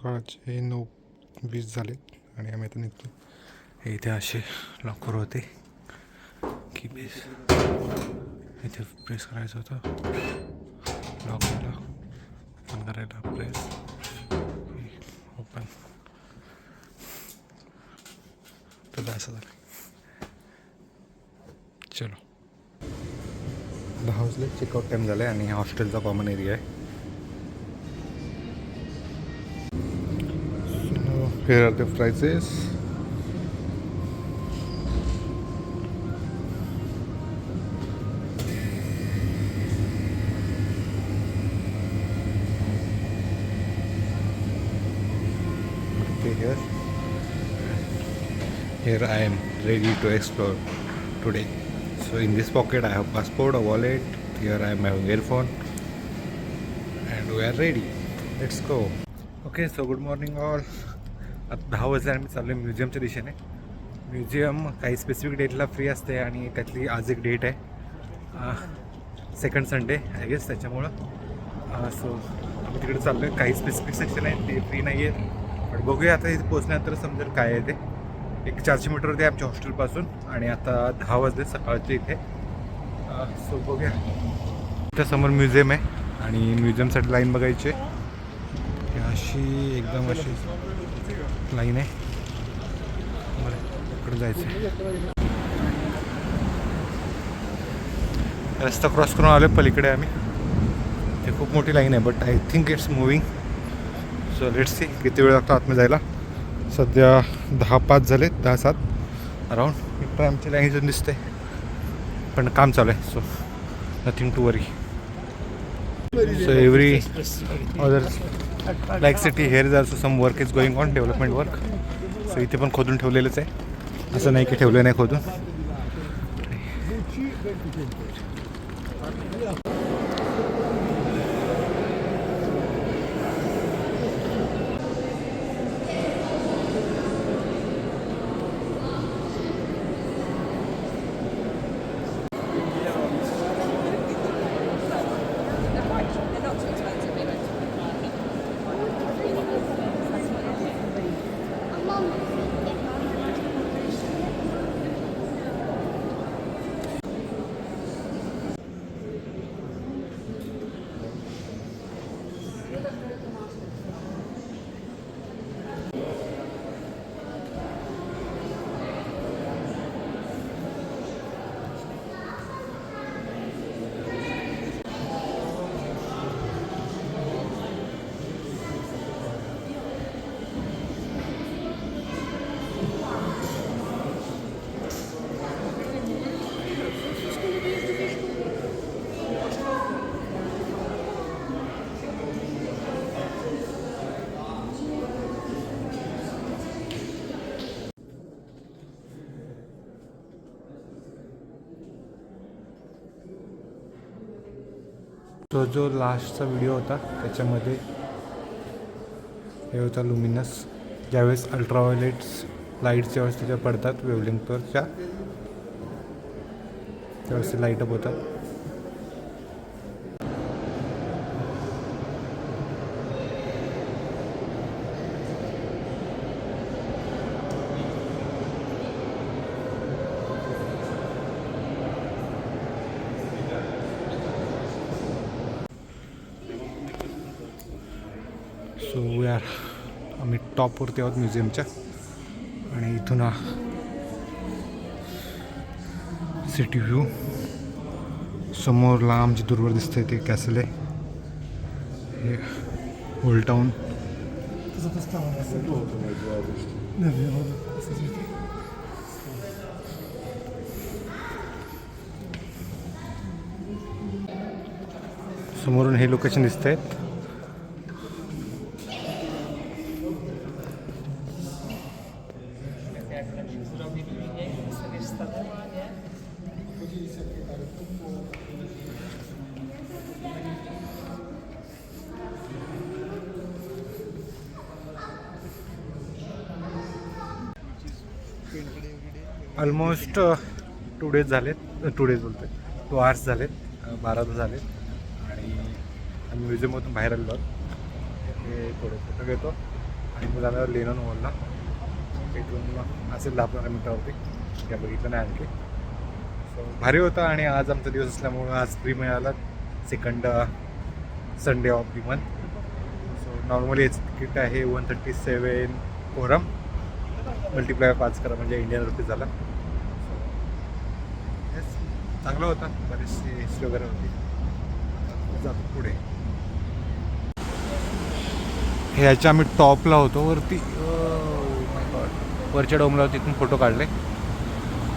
सकाळचे 9:20 झाले आणि आम्ही आता निघतो. हे इथे असे लॉकर होते की बेस इथे प्रेस करायचं होतं, लॉक केला, ओपन करायला प्रेस, ओपन. तर असं झालं. चलो 10 वाजले, चेकआउट टाईम झाला आहे आणि हॉस्टेलचा कॉमन एरिया आहे. Here are the prices. Okay, here I am ready to explore today. So in this pocket I have passport, a wallet. Here I am having earphone, and we are ready. Let's go. Okay, so good morning all. आता 10 वाजता आम्ही चाललो आहे म्युझियमच्या दिशेने. Museum काही specific डेटला free असते आणि त्यातली आज एक डेट आहे, सेकंड संडे आय गेस, त्याच्यामुळं सो आम्ही तिकडे चाललो आहे. काही स्पेसिफिक सेक्शन आहे ते फ्री नाही आहे, पण बघूया आता इथे पोचल्यानंतर समजेल काय आहे ते. एक 400 मीटरवरती आहे आमच्या हॉस्टेलपासून आणि आता 10 वाजले सकाळचे इथे. सो बघूया. त्या समोर म्युझियम आहे आणि म्युझियमसाठी लाईन बघायची आहे. अशी एकदम अशी लाईन आहे. बरं, इकडे जायचं आहे. रस्ता क्रॉस करून आलो पलीकडे आम्ही. ते खूप मोठी लाईन आहे, but I think it's moving. So let's see किती वेळ लागतो आतमध्ये जायला. सध्या 10:05 झाले, 10:07 अराऊंड. इकडे आमची लाईन इथून दिसते, पण काम चालू आहे. So nothing to worry. So every other like city here is also some work is going on, development work. So इथे पण खोदून ठेवलेलंच आहे, असं नाही की ठेवलं नाही खोदून. तो जो लास्टचा व्हिडिओ होता त्याच्यामध्ये हे होता लुमिनस. ज्यावेळेस अल्ट्राव्हायलेट्स लाईट्स ज्यावेळेस त्याच्या पडतात वेवलेंथवरच्या, त्यावेळेस ते लाईट अप होतात. सो वी आर, आम्ही टॉपवरती आहोत म्युझियमच्या आणि इथून हा सिटी व्ह्यू. समोर लांब जे दूरवर दिसतंय ते कॅसल आहे, हे ओल्ड टाऊन. समोरून हे लोकेशन दिसत आहेत. ऑलमोस्ट 2 डेज झालेत, 2 डेज बोलते 2 आवर्स झालेत, 12 तास झालेत आणि आम्ही म्युझियममधून बाहेर आलो आहोत. हे थोडे फोटो घेतो आणि मग जाणार लेनॉन वॉलला. इथून असेल 10-15 मिनटावरती. त्या बघितलं नाही आणखी. सो भारी होता. आणि आज आमचा दिवस असल्यामुळं आज फ्री मिळाला, second Sunday of the month. So normally याचं तिकीट आहे 137 कोरम, मल्टिप्लाय 5 करा म्हणजे इंडियन रुपीज झाला. येस, चांगलं होतं. बरीचशी हिस्ट्री वगैरे होती. जातो पुढे. हे याच्या आम्ही टॉपला होतो वरती, वरच्या डोंगरावर तिथून फोटो काढले.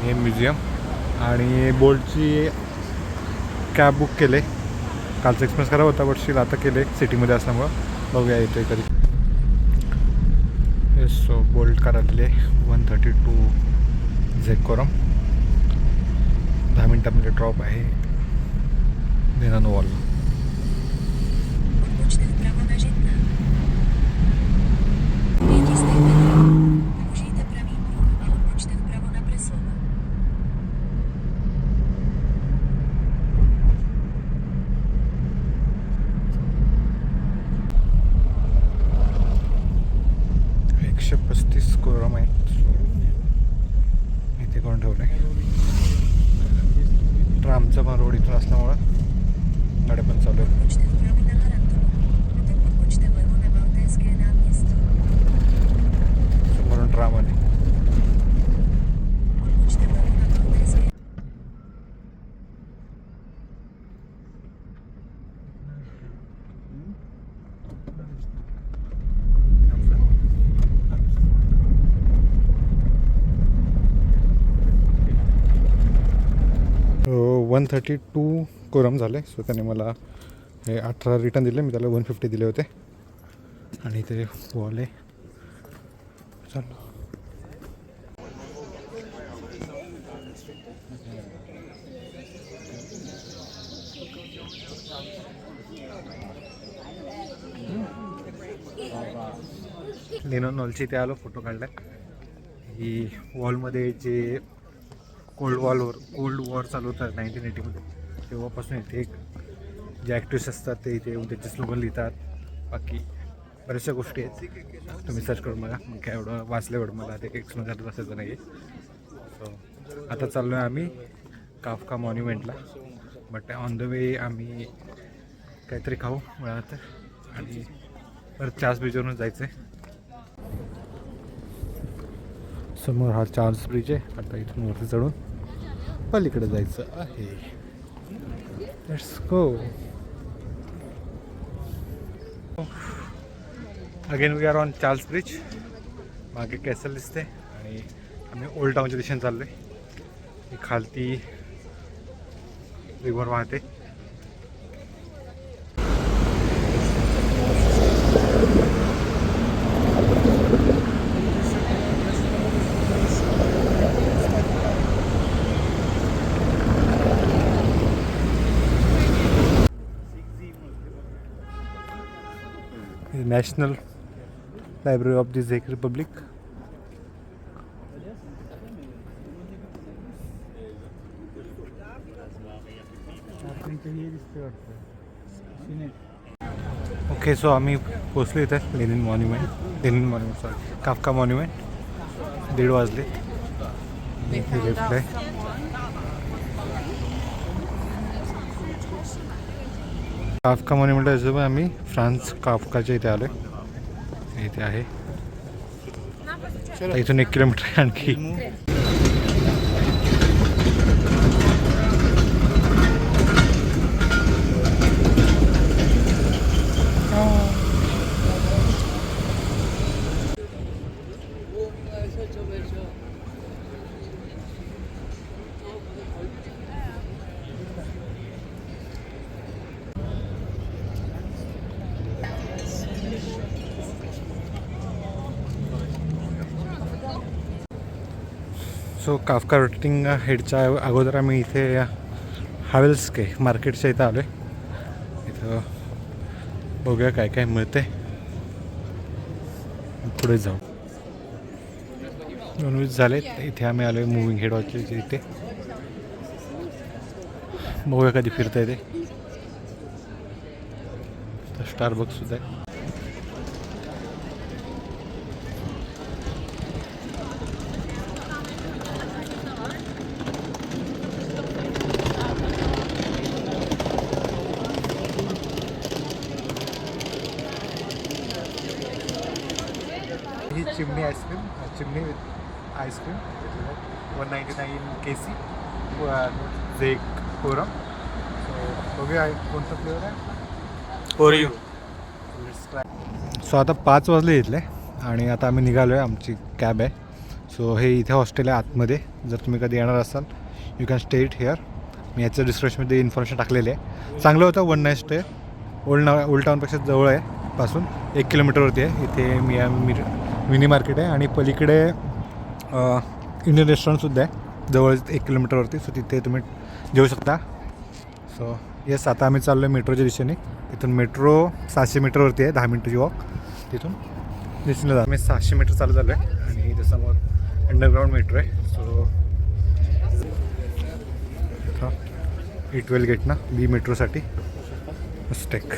हे म्युझियम. आणि बोल्टची कॅब बुक केले. कालचा एक्सपिरियन्स खराब होता, बट आता केले सिटीमध्ये असल्यामुळं. बघूया येते कधी. सो बोल्ट करायले 132 झेकोरम. 10 मिनटामध्ये ड्रॉप आहे लेनॉन वॉल. कोरम आहेत इथे करून ठेवलं आहे. ट्रामचा पण रोड इथून असल्यामुळं गाड्या पण चालू आहेत. समोरून ट्राम आले. सो 132 कोरम झाले. सो त्याने मला हे 18 रिटर्न दिले. मी त्याला 150 दिले होते. आणि ते वॉल आहे. चल लेनॉन वॉलची इथे आलो, फोटो काढला. ही वॉलमध्ये जे कोल्ड वॉर चालू होतं 1980मध्ये, तेव्हापासून इथे एक जे ॲक्टिव्हिस्ट असतात ते इथे येऊन त्याचे स्लोगन लिहितात. बाकी बऱ्याचशा गोष्टी आहेत, तुम्ही सर्च करून बघा. मग काय एवढं वाचलं एवढं मला ते एक्सप्लेन करत बसायचं नाही आहे. सो आता चाललो आहे आम्ही काफका मॉन्युमेंटला. बट ऑन द वे आम्ही काहीतरी खाऊ मिळालं तर, आणि परत चार्ल्स ब्रिजवरून जायचं आहे. समोर हा चार्ल्स ब्रिज आहे. आता इथून वरती चढून पलीकडे जायचं आहे. Let's go. Again we are on Charles bridge. मागे कॅसल दिसते आणि आम्ही ओल्ड टाऊनच्या दिशेने चाललो आहे. ही खालती रिव्हर वाहते. नॅशनल लायब्ररी ऑफ द झेक रिपब्लिक. ओके, सो आम्ही पोचलो इथं Lenin monument sorry Kafka monument. 1:30 वाजले. इथे लेफ्ट आहे. काफका मॉन्युमेंट याच्यामुळे आम्ही फ्रान्स काफकाच्या इथे आलो. इथे आहे. इथून 1 किलोमीटर आहे आणखी. सो काफका रोटिंग हेडच्या अगोदर आम्ही इथे हावेल्स के मार्केटच्या इथं आलो आहे. इथं बघूया काय काय मिळते. पुढे जाऊ. नॉनव्हेज झाले. इथे आम्ही आलो आहे मुव्हिंग हेड वॉचच्या इथे. बघूया कधी फिरता येते. तर स्टारबक्स सुद्धा आहे. ही चिमणी आईस्क्रीम, चिमणी आईस्क्रीम 199 KC झेक कोरम. सो बघूया कोणतं फ्लेवर आहे. ओरिओ. सो आता 5 वाजले इथले आणि आता आम्ही निघालो आहे. आमची कॅब आहे. सो हे इथे हॉस्टेल आहे आतमध्ये. जर तुम्ही कधी येणार असाल you can stay it here. मी याचं डिस्क्रिप्शनमध्ये इन्फॉर्मेशन टाकलेली आहे. चांगलं होतं. 1 नाईट स्टे. ओल्ड टाऊनपेक्षा जवळ आहे पासून 1 किलोमीटरवरती आहे. इथे मिनी मार्केट आहे आणि पलीकडे इंडियन रेस्टॉरंटसुद्धा आहे जवळ 1 किलोमीटरवरती. सो तिथे तुम्ही जेवू शकता. सो येस, आता आम्ही चाललो आहे मेट्रोच्या दिशेने. तिथून मेट्रो 600 मीटरवरती आहे. 10 मिनटाची वॉक तिथून दिसलं जा. आम्ही 600 मीटर चालू झालो आहे आणि इथे समोर अंडरग्राऊंड मेट्रो आहे. सो E12 गेट ना बी मेट्रोसाठी स्टेक.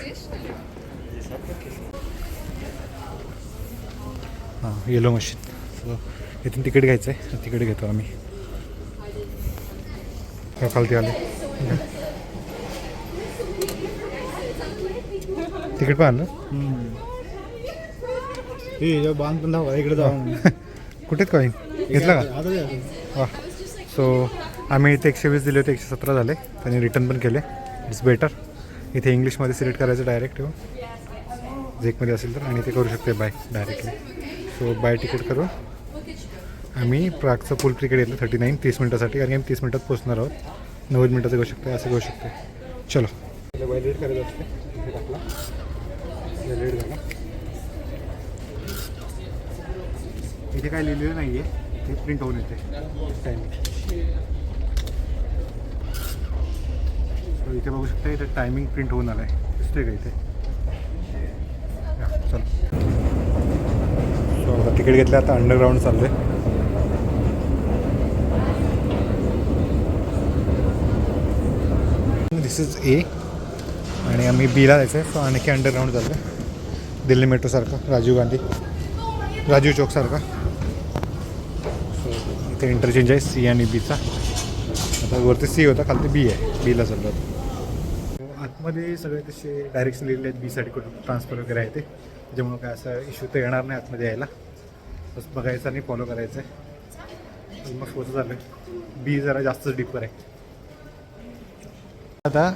हां, येलो मशीन. सो इथून तिकीट घ्यायचं आहे. तिकीट घेतो आम्ही. खालती आले तिकीट पण आणलं. हे बांध पण धावा इकडे जाऊन. कुठेच कॉईन घेतला का? वा. सो आम्ही इथे 120 दिले होते, 117 झाले. त्यांनी रिटर्न पण केले. It's better. इथे इंग्लिशमध्ये सिलेक्ट करायचं डायरेक्ट येऊन झेकमध्ये असेल तर, आणि ते करू शकते buy directly. So buy ticket करून आम्ही प्रागचं फुल तिकीट घेतलं 39 30 मिनटासाठी. कारण की आम्ही 30 मिनटात पोहोचणार आहोत. 90 मिनटाचं घेऊ शकतो, असं घेऊ शकते. चलो व्हॅलिडेट करायचं असते. इथे टाकला व्हॅलिडेट झाला. इथे काय लिहिलेलं नाही आहे, ते प्रिंट होऊन येते टायमिंग. इथे बघू शकता. इथे टायमिंग प्रिंट होऊन आला आहे. दिसतोय का इथे? चल. सो आता तिकीट घेतलं. आता अंडरग्राऊंड चाललं आहे. दिस इज ए आणि आम्ही बीला जायचं आहे. सो आणखी अंडरग्राऊंड चाललं आहे. दिल्ली मेट्रोसारखा, राजीव चौकसारखा. सो इथे इंटरचेंज आहे सी आणि बीचा. आता वरती सी होता, खालती बी आहे. बीला चाललो होतं. आतमध्ये सगळे तसे डायरेक्शन लिहिलेले आहेत बीसाठी कुठं ट्रान्सफर वगैरे आहे ते. त्याच्यामुळं काय असं इश्यू तर येणार नाही आतमध्ये यायला. बस बघायचं आणि फॉलो करायचं आहे. मग होतं झालं. बी जरा जास्तच डीपर आहे. आता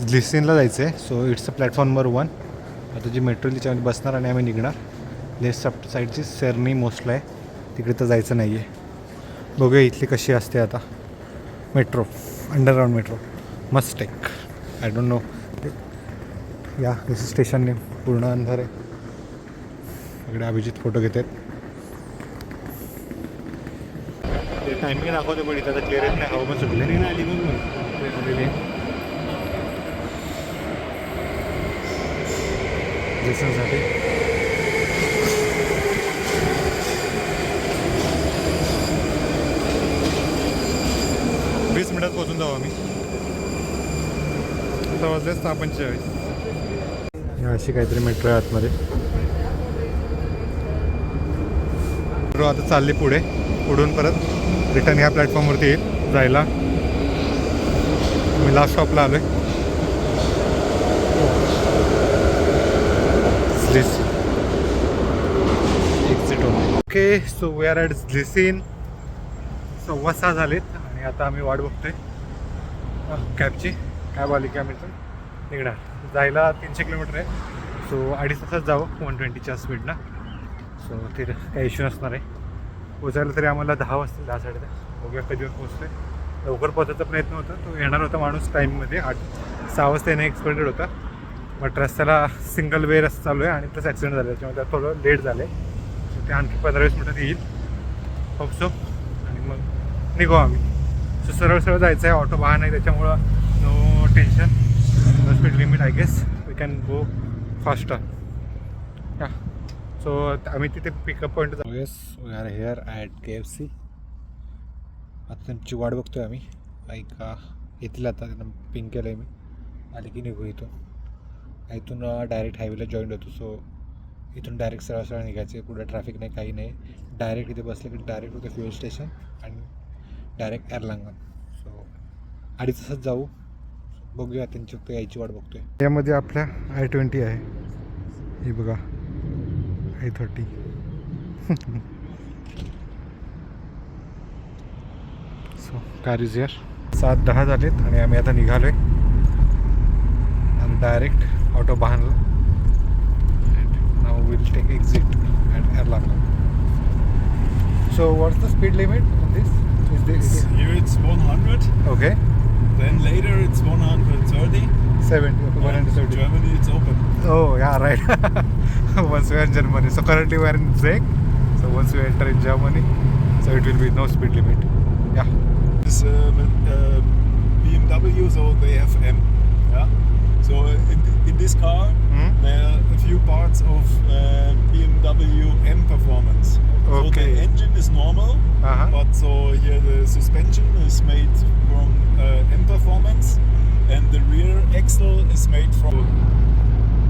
ग्लिसिनला जायचं आहे. So it's a platform number 1. आता जी मेट्रो त्याच्यामध्ये बसणार आणि आम्ही निघणार. लेफ्ट साईडची सेरनी मोस्टला आहे, तिकडे तर जायचं नाही आहे. बघूया इथली कशी असते आता metro. Underground metro must take. I don't know. Yeah this station name. पूर्ण अंधार आहे. इकडे अभिजित फोटो घेत आहेत. ते टायमिंग दाखवते पण इथं क्लिअर येत नाही. हवा पण सुटले साठी. 20 मिनिटात पोहोचून जाऊ आम्ही. आता वाजले 6:45. अशी काहीतरी मेट्रो आहे आतमध्ये. मेट्रो आता चालली पुढे. पुढून परत रिटर्न ह्या प्लॅटफॉर्मवरती येईल जायला. मी लास्ट स्टॉपला आलो आहे. एक्झिट होऊन. Okay. So we are at Glisin. 6:15 झालेत आणि आता आम्ही वाट बघतोय कॅबची. कॅब आली की आम्ही निघणार. जायला 300 किलोमीटर आहे. सो 2.5 तासात जावं 120च्या स्पीडला. सो ते काही इश्यू नसणार आहे. पोचायला तरी आम्हाला 10 वाजतील, 10 साडे 10. बघूया कधी पोचतोय. लवकर पोचायचा प्रयत्न होता. तो येणार होता माणूस टाईममध्ये. 6 वाजता येणं एक्सपेक्टेड होता. बट रस्त्याला सिंगल वे रस्ता चालू आहे आणि प्लस ॲक्सिडेंट झालं. त्याच्यामुळे त्यात थोडं लेट झालं आहे. ते आणखी 15-20 मिनटात येईल होप सो. आणि मग निघू आम्ही. सो सरळ जायचं आहे. ऑटो वाहन आहे त्याच्यामुळं no tension. No speed limit I guess. We can go faster. Yeah. So आम्ही तिथे पिकअप पॉईंट जाऊ. Yes, we are here at KFC. आता त्यांची वाट बघतोय आम्ही. ऐका येतील आता. त्यांना पिंक केलं आहे मी. आले की निघू इथून. इथून डायरेक्ट हायवेला जॉईन होतो. सो इथून डायरेक्ट सरळ निघायचे. कुठं ट्रॅफिक नाही, काही नाही. डायरेक्ट इथे बसले की डायरेक्ट होतं फ्युएल स्टेशन आणि डायरेक्ट एअरलांगण. सो 2.5 तासात जाऊ. बघूया त्यांची फक्त यायची वाट बघतोय. यामध्ये आपल्या I-20 आहे. हे बघा I-30. So car is here. 7:10 झालेत आणि आम्ही आता निघालोय आणि डायरेक्ट ऑटोबानला. Now will take exit at Erlaka. So what's the speed limit on this? Is this Here it's 100, okay? then later it's 130. 70, okay, And in 170. Germany it's open. Oh, yeah, right. Once we are in Germany. So currently we are in Zeg. So once we enter in Germany, so it will be no speed limit. Yeah. This BMW, so they have M. Yeah. So in this car, there are a few parts of BMW M performance. So Okay. the engine is normal, Uh-huh. but so here the suspension is made from M performance, and the rear axle is made from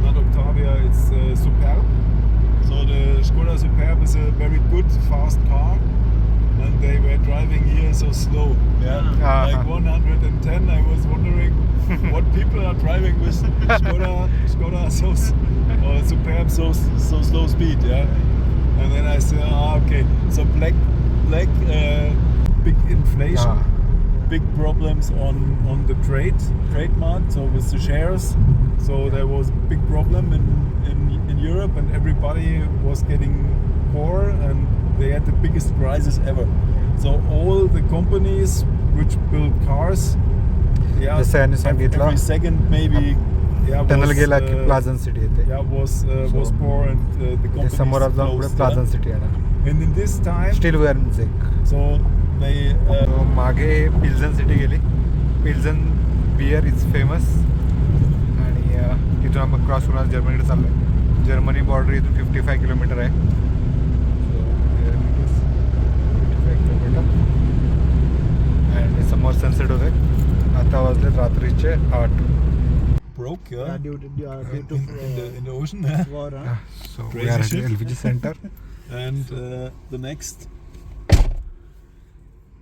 not Octavia, it's Superb. So the Skoda Superb is a very good, fast car, and they were driving here so slow. Yeah, like 110. I was wondering what people are driving with Skoda Superb so slow speed. Yeah, and then I said, okay, so black, big inflation. Big problems on the trade mart, so with the shares. So there was a big problem in Europe, and everybody was getting poor, and they had the biggest crisis ever. So all the companies which build cars, जसं यांनी सांगितलं, every second maybe, त्यांना was, गेला की प्लाझन city येते. was poor, and the companies समोर जाऊन पुढे closed, प्लाझन yeah. सिटी येणार. And in this time, still we are in झेग. so they So, मागे पिल्झन सिटी गेली. पिल्झन बियर इज फेमस आणि तिथून आपण क्रॉस करून जर्मनीकडे चाललो आहे. जर्मनी बॉर्डर इथून 55 किलोमीटर आहे. आणि समोर सनसेट होते. आता वाजले रात्रीचे 8. broke, Yeah, yeah, due to in the ocean. Yeah. war, huh? So we Crazy are shit. LPG centre. And the next,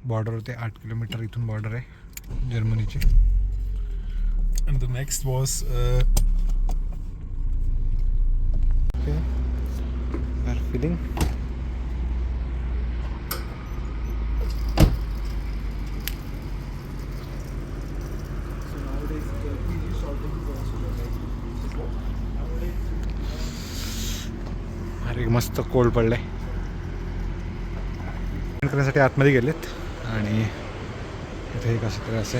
border होते 8 किलोमीटर इथून बॉर्डर आहे जर्मनीची. was are filling. So nowadays LPG shortage is also there. अरे मस्त cold पडलंय. करण्यासाठी आतमध्ये गेलेत आणि इथे एक असं तरी असे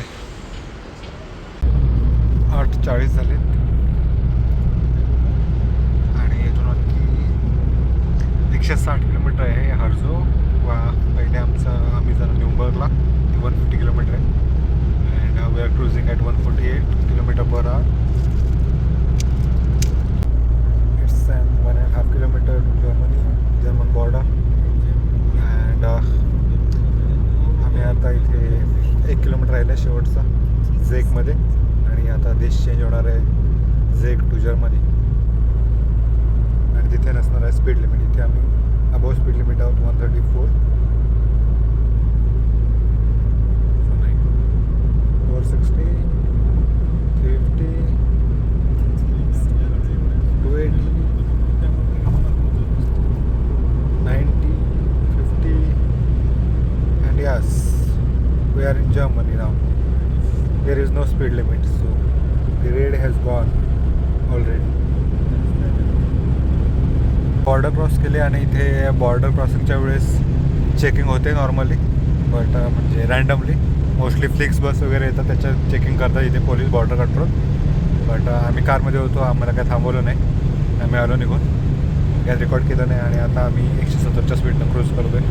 8:40 झालेत आणि इथून आणखी 160 किलोमीटर आहे हर्झो. वा पहिले आम्ही जर न्यूबर्गला 150 किलोमीटर आहे and we are cruising at 148 kilometre per hour. It's 1.5 kilometre to German border. And आम्ही आता इथे 1 किलोमीटर राहिलं आहे शेवटचा झेगमध्ये आणि आता देश चेंज होणार आहे झेग टू जर्मनी. आणि तिथे नसणार आहे स्पीड लिमिट. इथे आम्ही अबाव स्पीड लिमिट आहोत 134. 460, 350, 280, 90, 50, and yes, we are in Germany now. There is no speed limit, so the red has gone already. Border cross केले आणि इथे बॉर्डर क्रॉसिंगच्या वेळेस चेकिंग होते नॉर्मली, बट म्हणजे रँडमली. मोस्टली फ्लिक्स बस वगैरे येतात त्याच्यात चेकिंग करतात इथे पोलीस बॉर्डर कंट्रोल. बट आम्ही कारमध्ये होतो, आम्हाला काय थांबवलं नाही, आम्ही आलो निघून. काय रेकॉर्ड केलं नाही आणि आता आम्ही 170च्या स्पीडनं क्रूज करतो आहे.